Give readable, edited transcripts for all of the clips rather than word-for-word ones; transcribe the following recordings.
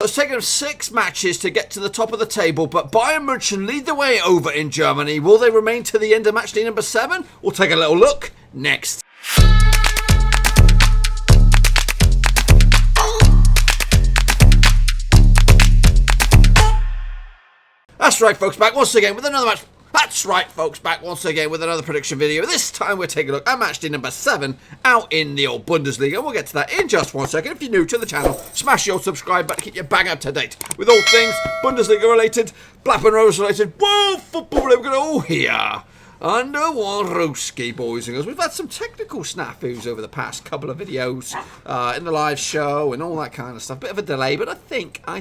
It's taken them 6 matches to get to the top of the table, but Bayern München lead the way over in Germany. Will they remain to the end of matchday number 7? We'll take a little look next. That's right, folks, back once again with another match. That's right, folks, back once again with another prediction video. This time we're taking a look at matchday number 7 out in the old Bundesliga. We'll get to that in just 1 second. If you're new to the channel, smash your subscribe button to keep you bang up to date with all things Bundesliga related, Blackburn Rovers related, world football we're going to all hear under one Roski, boys and girls. We've had some technical snafus over the past couple of videos in the live show and all that kind of stuff. Bit of a delay, but I think I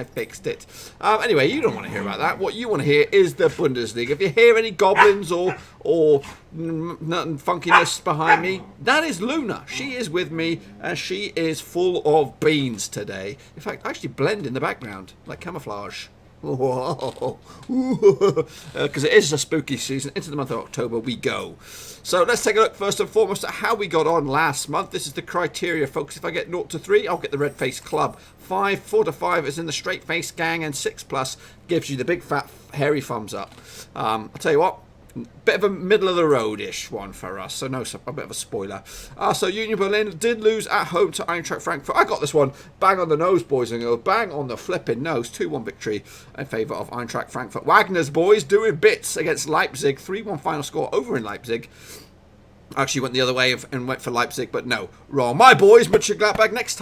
fixed it. Anyway, you don't want to hear about that. What you want to hear is the Bundesliga. If you hear any goblins or funkiness behind me, that is Luna. She is with me, and she is full of beans today. In fact, I actually blend in the background like camouflage. Because it is a spooky season. Into the month of October we go. So let's take a look first and foremost at how we got on last month. This is the criteria, folks. If I get 0 to 3, I'll get the red face club. 4 to 5 is in the straight face gang, and 6+ gives you the big fat hairy thumbs up. I'll tell you what, bit of a middle of the road-ish one for us, so a bit of a spoiler. So Union Berlin did lose at home to Eintracht Frankfurt. I got this one bang on the nose, boys and girls, bang on the flipping nose. 2-1 victory in favour of Eintracht Frankfurt. Wagner's boys doing bits against Leipzig. 3-1 final score over in Leipzig. Actually went the other way and went for Leipzig, but no, wrong. My boys, Mönchengladbach, next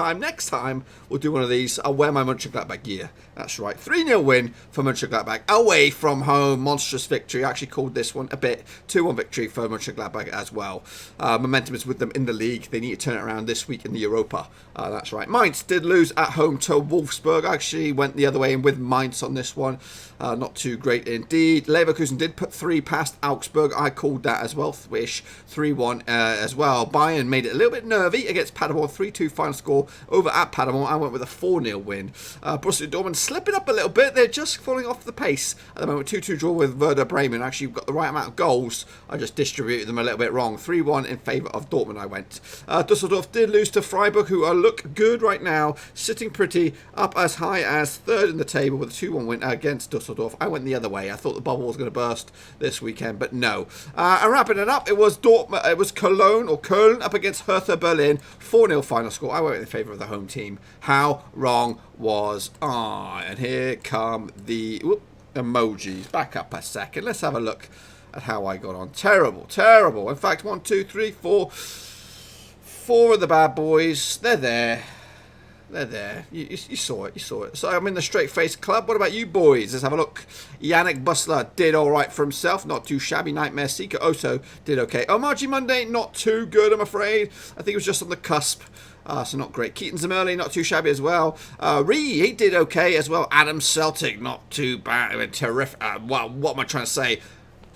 time, we'll do one of these. I'll wear my Mönchengladbach gear. That's right, 3-0 win for Mönchengladbach, away from home, monstrous victory. I actually called this one a bit, 2-1 victory for Mönchengladbach as well. Momentum is with them in the league. They need to turn it around this week in the Europa. That's right. Mainz did lose at home to Wolfsburg. I actually went the other way and with Mainz on this one. Not too great indeed. Leverkusen did put 3 past Augsburg. I called that as well, wish 3-1 as well. Bayern made it a little bit nervy against Paderborn. 3-2 final score over at Paderborn. I went with a 4-0 win. Borussia Dortmund slipping up a little bit. They're just falling off the pace at the moment. 2-2 draw with Werder Bremen. Actually, got the right amount of goals. I just distributed them a little bit wrong. 3-1 in favour of Dortmund I went. Düsseldorf did lose to Freiburg, who look good right now. Sitting pretty up as high as 3rd in the table with a 2-1 win against Düsseldorf. I went the other way. I thought the bubble was going to burst this weekend, but no. And wrapping it up, it was Dortmund. It was Köln up against Hertha Berlin. 4-0 final score. I went in favour of the home team. How wrong was I? And here come the emojis. Back up a second. Let's have a look at how I got on. Terrible, terrible. In fact, 1, 2, 3, 4. 4 of the bad boys. They're there. They're there. You saw it. You saw it. So I'm in the straight face club. What about you boys? Let's have a look. Yannick Bussler did all right for himself. Not too shabby. Nightmare Seeker also did okay. Omarji Monday, not too good, I'm afraid. I think it was just on the cusp. So not great. Keaton Zamerli, not too shabby as well. He did okay as well. Adam Celtic, not too bad. I mean, terrific. Well, what am I trying to say?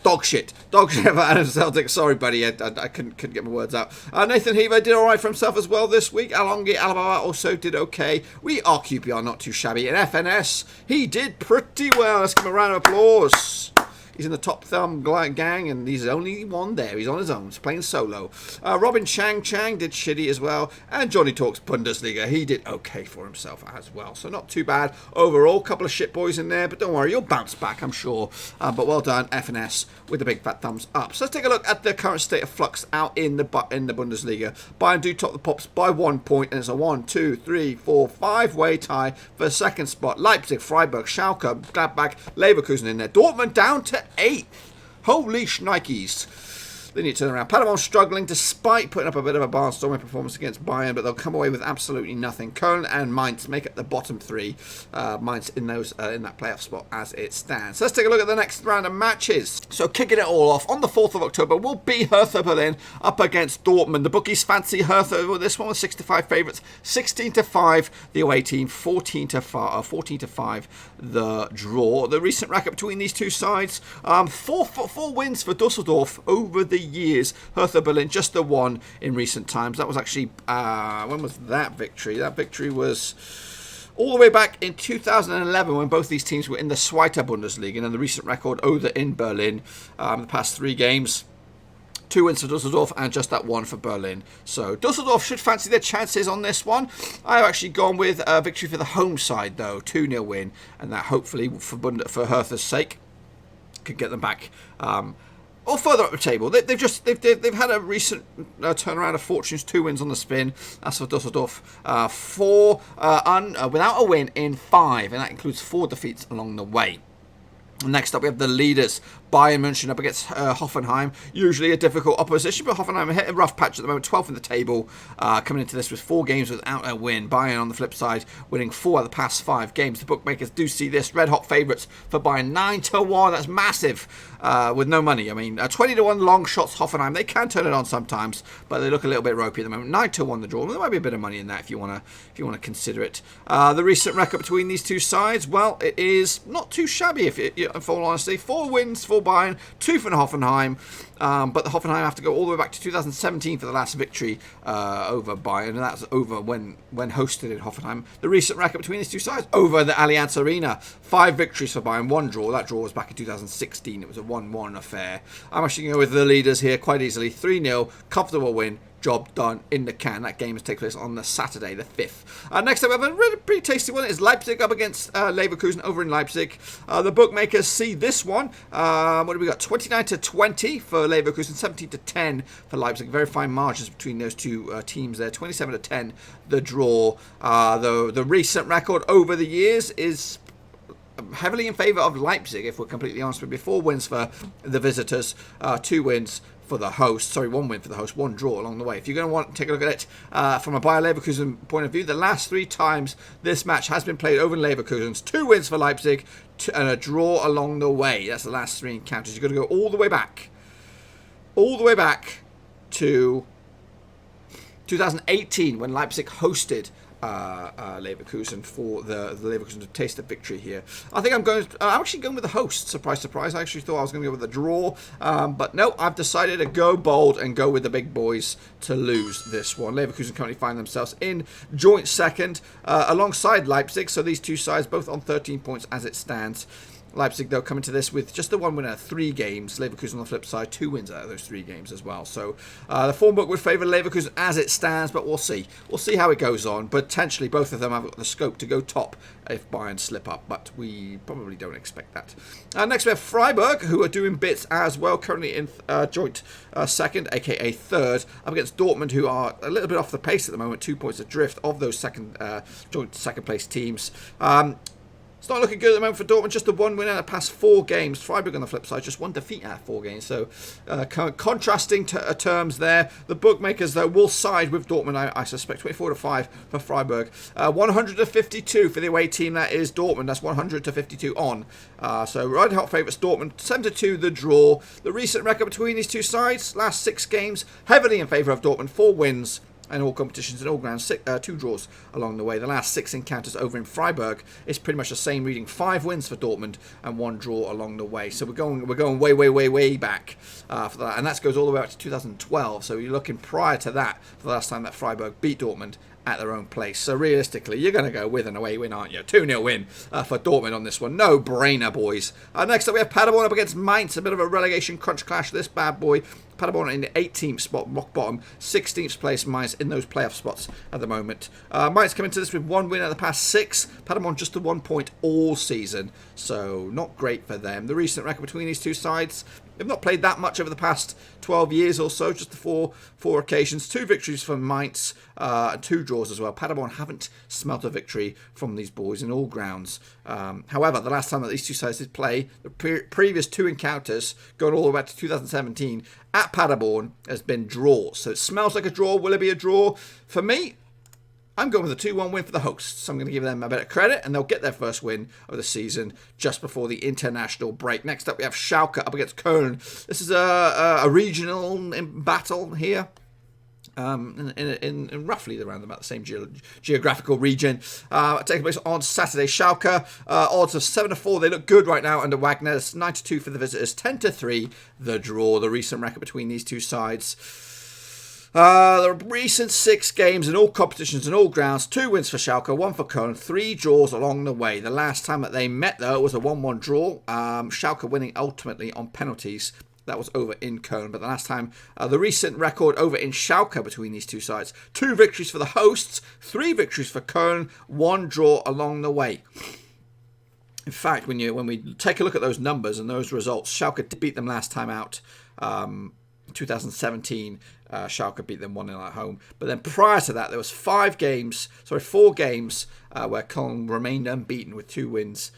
Dog shit for Adam Celtic. Sorry, buddy, I couldn't get my words out. Nathan Heaver did all right for himself as well this week. Alongi Alabama also did okay. We are QPR, not too shabby. And FNS, he did pretty well. Let's give him a round of applause. He's in the top thumb gang, and he's only one there. He's on his own. He's playing solo. Robin Chang did shitty as well. And Johnny Talks Bundesliga. He did okay for himself as well. So not too bad overall. Couple of shit boys in there, but don't worry, you'll bounce back, I'm sure. But well done, FNS, with the big fat thumbs up. So let's take a look at the current state of flux out in the Bundesliga. Bayern do top the pops by 1 point, and it's a 1, 2, 3, 4, 5-way tie for the second spot. Leipzig, Freiburg, Schalke, Gladbach, Leverkusen in there. Dortmund down to 8th. Holy shnikes. They need to turn around. Paderborn struggling despite putting up a bit of a barnstorming performance against Bayern, but they'll come away with absolutely nothing. Köln and Mainz make up the bottom 3. Mainz in that playoff spot as it stands. So let's take a look at the next round of matches. So kicking it all off on the 4th of October will be Hertha Berlin up against Dortmund. The bookies fancy Hertha with this one with 6-5 favourites. 16-5 the away team. 14-5 the draw. The recent racket between these two sides. 4 wins for Düsseldorf over the years. Hertha Berlin just the one in recent times. That was actually when was that victory? That victory was all the way back in 2011 when both these teams were in the Zweite Bundesliga, and the recent record over in Berlin. The past 3 games 2 wins for Düsseldorf and just that 1 for Berlin. So Düsseldorf should fancy their chances on this one. I've actually gone with a victory for the home side, though. 2-0 win, and that hopefully, for Hertha's sake, could get them back or further up the table. They've had a recent turnaround of fortunes. 2 wins on the spin. That's for Düsseldorf. 4 without a win in 5, and that includes 4 defeats along the way. Next up, we have the leaders, Bayern München up against Hoffenheim. Usually a difficult opposition, but Hoffenheim hit a rough patch at the moment, 12th in the table, coming into this with 4 games without a win. Bayern, on the flip side, winning 4 out of the past 5 games. The bookmakers do see this. Red-hot favourites for Bayern, 9-1. That's massive, with no money. I mean, 20-1 long shots, Hoffenheim. They can turn it on sometimes, but they look a little bit ropey at the moment. 9-1 the draw. There might be a bit of money in that if you want to consider it. The recent record between these two sides, well, it is not too shabby, if all honesty. 4 wins for Bayern, 2 for Hoffenheim, but the Hoffenheim have to go all the way back to 2017 for the last victory over Bayern, and that's over when hosted in Hoffenheim. The recent record between these two sides, over the Allianz Arena, 5 victories for Bayern, 1 draw. That draw was back in 2016. It was a 1-1 affair. I'm actually going to go with the leaders here quite easily. 3-0, comfortable win. Job done in the can. That game is taking place on the Saturday, the 5th. Next up, we have a really pretty tasty one. It's Leipzig up against Leverkusen over in Leipzig. The bookmakers see this one. What do we got? 29-20 for Leverkusen, 17-10 for Leipzig. Very fine margins between those two teams there. 27-10 the draw. The recent record over the years is heavily in favour of Leipzig, if we're completely honest with you. 4 wins for the visitors, 2 wins for the host. Sorry, 1 win for the host, 1 draw along the way. If you're going to want to take a look at it from a Bayer Leverkusen point of view, the last 3 times this match has been played over in Leverkusen's, 2 wins for Leipzig and a draw along the way. That's the last 3 encounters. You're going to go all the way back to 2018 when Leipzig hosted Leverkusen for the Leverkusen to taste of victory here. I think I'm actually going with the host. Surprise, surprise. I actually thought I was going to go with the draw, but no, I've decided to go bold and go with the big boys to lose this one. Leverkusen currently find themselves in joint second alongside Leipzig, so these two sides both on 13 points as it stands. Leipzig, though, coming to this with just the 1 win out of 3 games. Leverkusen on the flip side, 2 wins out of those 3 games as well. So the form book would favour Leverkusen as it stands, but we'll see. We'll see how it goes on. Potentially, both of them have got the scope to go top if Bayern slip up, but we probably don't expect that. Next, we have Freiburg, who are doing bits as well, currently in joint second, aka third, up against Dortmund, who are a little bit off the pace at the moment, 2 points adrift of those joint second place teams. It's not looking good at the moment for Dortmund. Just the 1 win out of the past 4 games. Freiburg on the flip side, just 1 defeat out of 4 games. So contrasting terms there. The bookmakers, though, will side with Dortmund, I suspect. 24-5 for Freiburg. 100-52 for the away team. That is Dortmund. That's 100-52 on. So red hot favourites Dortmund. 7-2 the draw. The recent record between these two sides, last 6 games, heavily in favour of Dortmund. 4 wins. And all competitions in all grounds, 2 draws along the way. The last 6 encounters over in Freiburg is pretty much the same reading. 5 wins for Dortmund and 1 draw along the way. So we're going way back for that, and that goes all the way back to 2012. So you're looking prior to that for the last time that Freiburg beat Dortmund at their own place. So realistically, you're going to go with an away win, aren't you? 2-0 win for Dortmund on this one. No brainer, boys. Next up, we have Paderborn up against Mainz. A bit of a relegation crunch clash. This bad boy. Paderborn in the 18th spot, rock bottom. 16th place Mainz in those playoff spots at the moment. Mainz coming to this with 1 win out of the past 6. Paderborn just the 1 point all season. So not great for them. The recent record between these two sides, they've not played that much over the past 12 years or so, just the four occasions. 2 victories from Mainz, 2 draws as well. Paderborn haven't smelt a victory from these boys in all grounds. However, the last time that these two sides did play, the previous 2 encounters, going all the way back to 2017, at Paderborn, has been draws. So it smells like a draw. Will it be a draw? For me, I'm going with a 2-1 win for the hosts. So I'm going to give them a bit of credit, and they'll get their first win of the season just before the international break. Next up, we have Schalke up against Köln. This is a regional battle here. In roughly around about the same geographical region. Taking place on Saturday. Schalke, odds of 7-4. They look good right now under Wagner. It's 9-2 for the visitors, 10-3 the draw. The recent record between these two sides. The recent 6 games in all competitions and all grounds, 2 wins for Schalke, 1 for Köln, 3 draws along the way. The last time that they met, though, was a 1-1 draw. Schalke winning ultimately on penalties That was over in Köln. But the last time, the recent record over in Schalke between these two sides. 2 victories for the hosts, 3 victories for Köln, 1 draw along the way. In fact, when we take a look at those numbers and those results, Schalke did beat them last time out. 2017, Schalke beat them 1-0 at home. But then prior to that, there was 4 games where Köln remained unbeaten with 2 wins.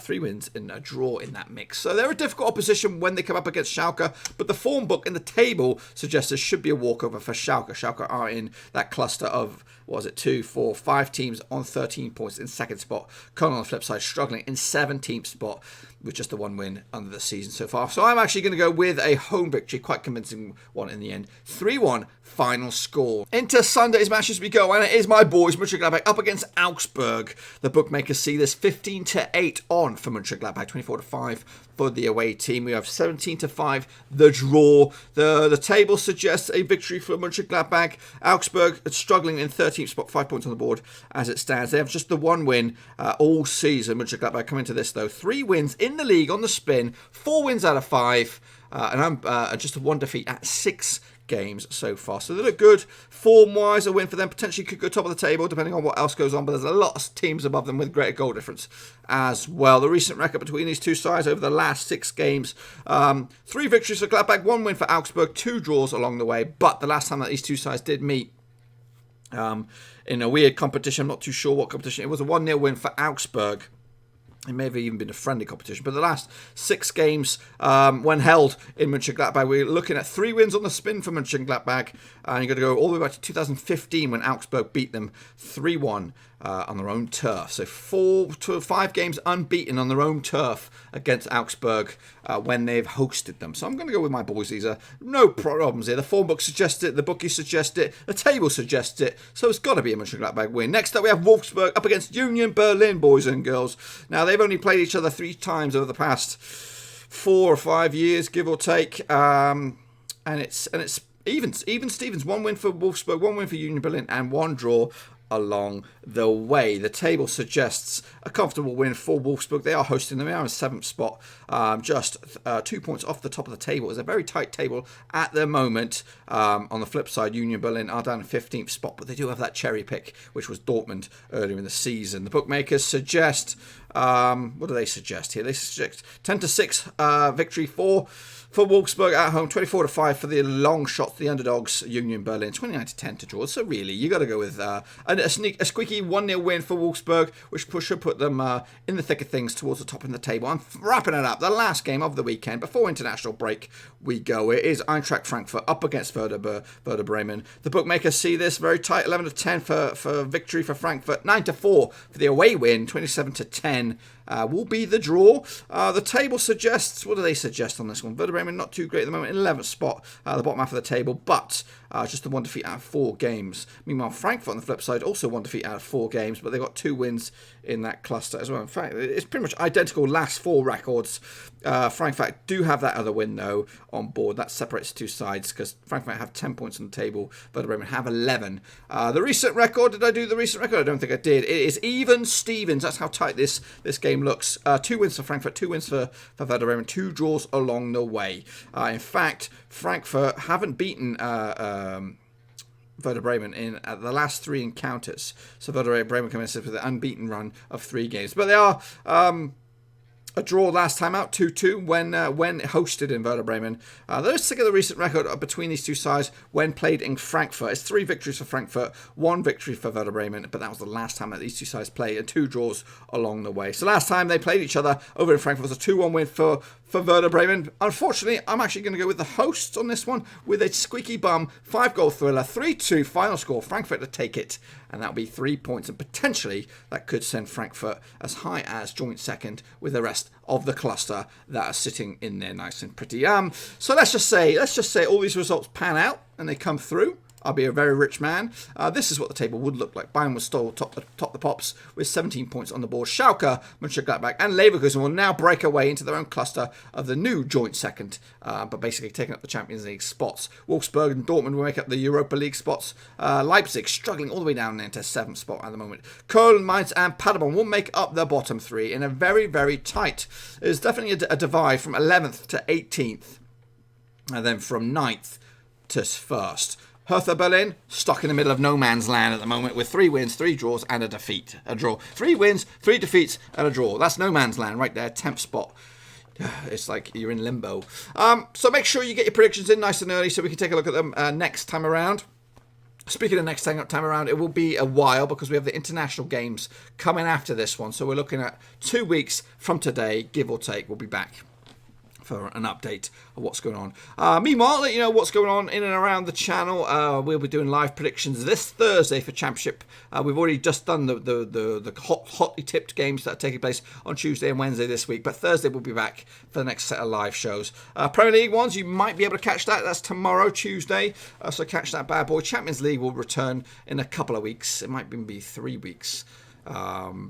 3 wins and a draw in that mix. So they're a difficult opposition when they come up against Schalke, but the form book in the table suggests there should be a walkover for Schalke. Schalke are in that cluster of, 2, 4, 5 teams on 13 points in second spot. Köln on the flip side struggling in 17th spot with just the 1 win under the season so far. So I'm actually going to go with a home victory, quite convincing one in the end. 3-1 final score. Into Sunday's matches we go, and it is my boys, Mönchengladbach, up against Augsburg. The bookmakers see this 15-8 on for Mönchengladbach, 24-5 for the away team. We have 17-5, the draw. The table suggests a victory for Mönchengladbach. Augsburg are struggling in 13th spot, 5 points on the board as it stands. They have just the 1 win all season. Mönchengladbach come into this, though. 3 wins in the league on the spin, 4 wins out of 5, and I'm just 1 defeat at 6 games so far. So they look good. Form-wise, a win for them potentially could go top of the table, depending on what else goes on, but there's a lot of teams above them with greater goal difference as well. The recent record between these two sides over the last 6 games, 3 victories for Gladbach, 1 win for Augsburg, 2 draws along the way, but the last time that these two sides did meet, in a weird competition, I'm not too sure what competition, it was a 1-0 win for Augsburg. It may have even been a friendly competition. But the last 6 games, when held in Mönchengladbach, we're looking at 3 wins on the spin for Mönchengladbach. And you've got to go all the way back to 2015 when Augsburg beat them 3-1 on their own turf. So 5 games unbeaten on their own turf against Augsburg when they've hosted them. So I'm going to go with my boys. These are no problems here. The form book suggests it. The bookies suggest it. The table suggests it. So it's got to be a Mönchengladbach win. Next up, we have Wolfsburg up against Union Berlin, boys and girls. Now, they've only played each other 3 times over the past 4 or 5 years, give or take. And it's even Stevens. 1 win for Wolfsburg, 1 win for Union Berlin, and 1 draw along the way. The table suggests a comfortable win for Wolfsburg. They are hosting them. They are in 7th spot, just 2 points off the top of the table. It's a very tight table at the moment. On the flip side, Union Berlin are down in 15th spot, but they do have that cherry pick, which was Dortmund earlier in the season. The bookmakers suggest, what do they suggest here? They suggest 10-6 victory for Wolfsburg at home, 24-5 for the long shots, the underdogs, Union Berlin, 29-10 to draw. So really, you got to go with a squeaky 1-0 win for Wolfsburg, which should put them in the thick of things towards the top of the table. I'm wrapping it up. The last game of the weekend before international break we go. It is Eintracht Frankfurt up against Werder Bremen. The bookmakers see this very tight, 11-10 for victory for Frankfurt, 9-4 for the away win, 27-10. Will be the draw. The table suggests, what do they suggest on this one? Werder Bremen not too great at the moment, in 11th spot, the bottom half of the table, but just the 1 defeat out of 4 games. Meanwhile, Frankfurt on the flip side, also 1 defeat out of 4 games, but they've got 2 wins in that cluster as well. In fact, it's pretty much identical last 4 records. Frankfurt do have that other win, though, on board. That separates the 2 sides, because Frankfurt have 10 points on the table, Werder Bremen have 11. The recent record, did I do the recent record? I don't think I did. It is even Stevens. That's how tight this game looks. 2 wins for Frankfurt, 2 wins for Werder Bremen, 2 draws along the way. In fact, Frankfurt haven't beaten Werder Bremen in the last 3 encounters. So Werder Bremen come in with an unbeaten run of 3 games. But they are a draw last time out, 2-2, when hosted in Werder Bremen. Let's look at the recent record between these two sides when played in Frankfurt. It's 3 victories for Frankfurt, 1 victory for Werder Bremen, but that was the last time that these two sides played, and 2 draws along the way. So last time they played each other over in Frankfurt was a 2-1 win for Werder Bremen. Unfortunately, I'm actually going to go with the hosts on this one with a squeaky bum 5-goal thriller, 3-2 final score. Frankfurt to take it, and that'll be 3 points, and potentially that could send Frankfurt as high as joint second with the rest of the cluster that are sitting in there nice and pretty. So let's just say all these results pan out and they come through. I'll be a very rich man. This is what the table would look like. Bayern will still top the pops with 17 points on the board. Schalke, Mönchengladbach, and Leverkusen will now break away into their own cluster of the new joint second, but basically taking up the Champions League spots. Wolfsburg and Dortmund will make up the Europa League spots. Leipzig struggling all the way down into 7th spot at the moment. Köln, Mainz, and Paderborn will make up the bottom 3 in a very, very tight. There's definitely a divide from 11th to 18th. And then from 9th to 1st. Hertha Berlin, stuck in the middle of no man's land at the moment with 3 wins, 3 draws and a defeat. A draw. 3 wins, 3 defeats and a draw. That's no man's land right there, 10th spot. It's like you're in limbo. So make sure you get your predictions in nice and early so we can take a look at them next time around. Speaking of next time around, it will be a while because we have the international games coming after this one. So we're looking at 2 weeks from today, give or take. We'll be back for an update of what's going on. Meanwhile, I'll let you know what's going on in and around the channel. We'll be doing live predictions this Thursday for Championship. We've already just done the hotly tipped games that are taking place on Tuesday and Wednesday this week. But Thursday we'll be back for the next set of live shows. Premier League ones, you might be able to catch that. That's tomorrow, Tuesday. So catch that bad boy. Champions League will return in a couple of weeks. It might even be 3 weeks.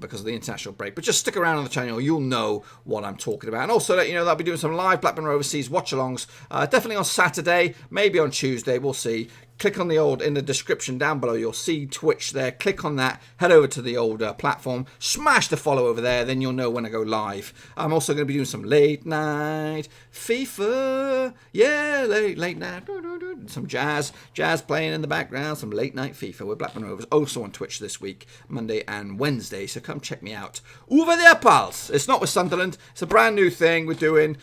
Because of the international break. But just stick around on the channel, you'll know what I'm talking about. And also let you know that I'll be doing some live Blackburn Rovers Overseas watch-alongs, definitely on Saturday, maybe on Tuesday, we'll see. Click on the old, in the description down below, you'll see Twitch there. Click on that, head over to the old platform, smash the follow over there, then you'll know when I go live. I'm also going to be doing some late night FIFA. Yeah, late night. Some jazz playing in the background, some late night FIFA with Blackburn Rovers, also on Twitch this week, Monday and Wednesday, so come check me out. Over there, pals. It's not with Sunderland, it's a brand new thing we're doing,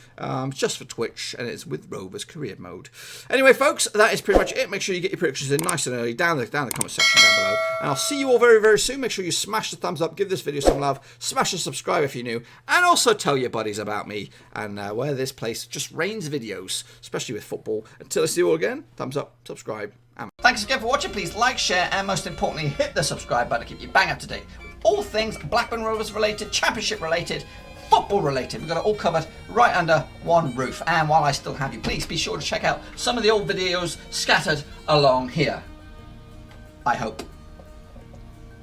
just for Twitch, and it's with Rovers Career Mode. Anyway, folks, that is pretty much it. Make sure you get your predictions in nice and early down the comment section down below, and I'll see you all very, very soon. Make sure you smash the thumbs up, give this video some love, smash the subscribe if you're new, and also tell your buddies about me and where this place just rains videos, especially with football. Until I see you all again, thumbs up, subscribe, and thanks again for watching. Please like, share, and most importantly, hit the subscribe button to keep you bang up to date with all things Blackburn Rovers related, Championship related, football related. We've got it all covered right under one roof. And while I still have you, please be sure to check out some of the old videos scattered along here. I hope.